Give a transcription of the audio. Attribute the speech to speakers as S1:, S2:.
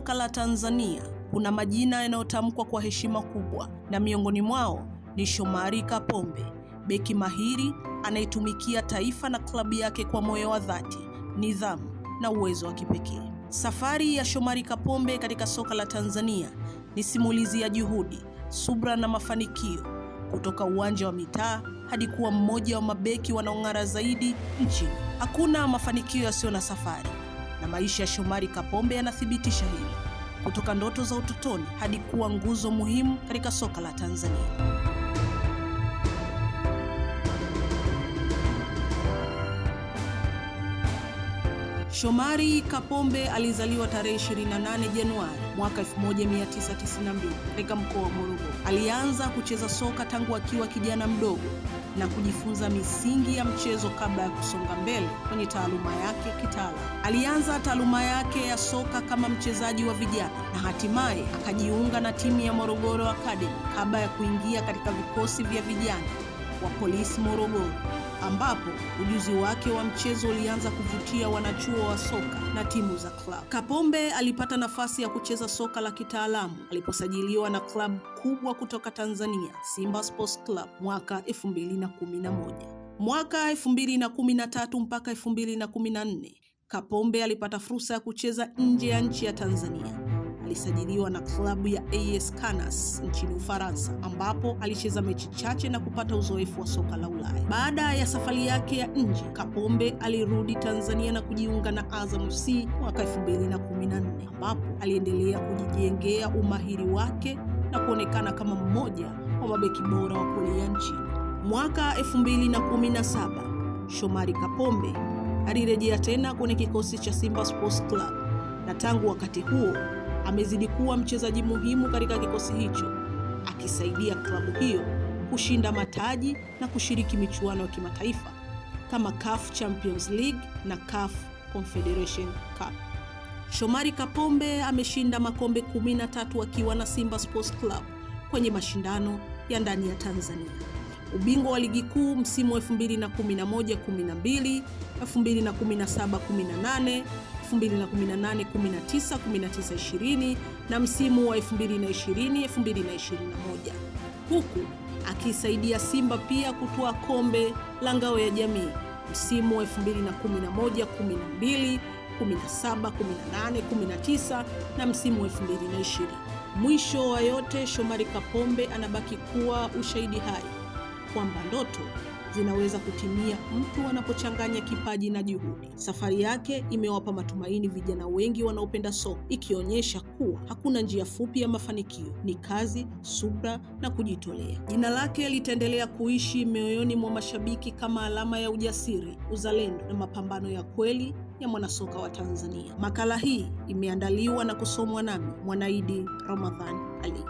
S1: soka la Tanzania kuna majina yanayotamkwa kwa heshima kubwa, na miongoni mwao ni Shomari Kapombe, beki mahiri anayetumikia taifa na klabu yake kwa moyo wa dhati, nidhamu na uwezo wa kipekee. Safari ya Shomari Kapombe katika soka la Tanzania ni simulizi ya juhudi, subra na mafanikio, kutoka uwanja wa mitaa hadi kuwa mmoja wa mabeki wanaong'ara zaidi nchini. Hakuna mafanikio yasiyo na safari, na maisha ya Shomari Kapombe yanathibitisha hili, kutoka ndoto za utotoni hadi kuwa nguzo muhimu katika soka la Tanzania. Shomari Kapombe alizaliwa tarehe 28 Januari mwaka 1992 katika mkoa wa Morogoro. Alianza kucheza soka tangu akiwa kijana mdogo na kujifunza misingi ya mchezo kabla ya kusonga mbele kwenye taaluma yake kitaalamu. Alianza taaluma yake ya soka kama mchezaji wa vijana na hatimaye akajiunga na timu ya Morogoro Academy kabla ya kuingia katika vikosi vya vijana wa Polisi Morogoro, ambapo ujuzi wake wa mchezo ulianza kuvutia wanachuo wa soka na timu za klabu. Kapombe alipata nafasi ya kucheza soka la kitaalamu aliposajiliwa na klabu kubwa kutoka Tanzania, Simba Sports Club mwaka 2011. Mwaka 2013 mpaka 2014, Kapombe alipata fursa ya kucheza nje ya nchi ya Tanzania. Alisajiliwa na klabu ya AS Canas nchini Ufaransa, ambapo alicheza mechi chache na kupata uzoefu wa soka la Ulaya. Baada ya safari yake ya nje, Kapombe alirudi Tanzania na kujiunga na Azam FC mwaka 2014, ambapo aliendelea kujijengea umahiri wake na kuonekana kama mmoja wa mabeki bora wa kulia nchini. Mwaka 2017, Shomari Kapombe alirejea tena kwenye kikosi cha Simba Sports Club, na tangu wakati huo amezidi kuwa mchezaji muhimu katika kikosi hicho, akisaidia klabu hiyo kushinda mataji na kushiriki michuano ya kimataifa kama CAF Champions League na CAF Confederation Cup. Shomari Kapombe ameshinda makombe 13 akiwa na Simba Sports Club kwenye mashindano ya ndani ya Tanzania. Ubingwa wa ligi kuu msimu wa 2011-12, 2017-18, 2018-19, 19-20 na msimu wa 2020-2021, huku akisaidia Simba pia kutoa kombe la ngao ya jamii msimu wa 2011-12, 17-18, 19 na msimu wa 2020. Mwisho wa yote, Shomari Kapombe anabaki kuwa ushahidi hai kwamba ndoto zinaweza kutimia mtu anapochanganya kipaji na juhudi. Safari yake imewapa matumaini vijana wengi wanaopenda soka, ikionyesha kuwa hakuna njia fupi ya mafanikio, ni kazi, subra na kujitolea. Jina lake litaendelea kuishi mioyoni mwa mashabiki kama alama ya ujasiri, uzalendo na mapambano ya kweli ya mwanasoka wa Tanzania. Makala hii imeandaliwa na kusomwa nami Mwanaidi Ramadhan Ali.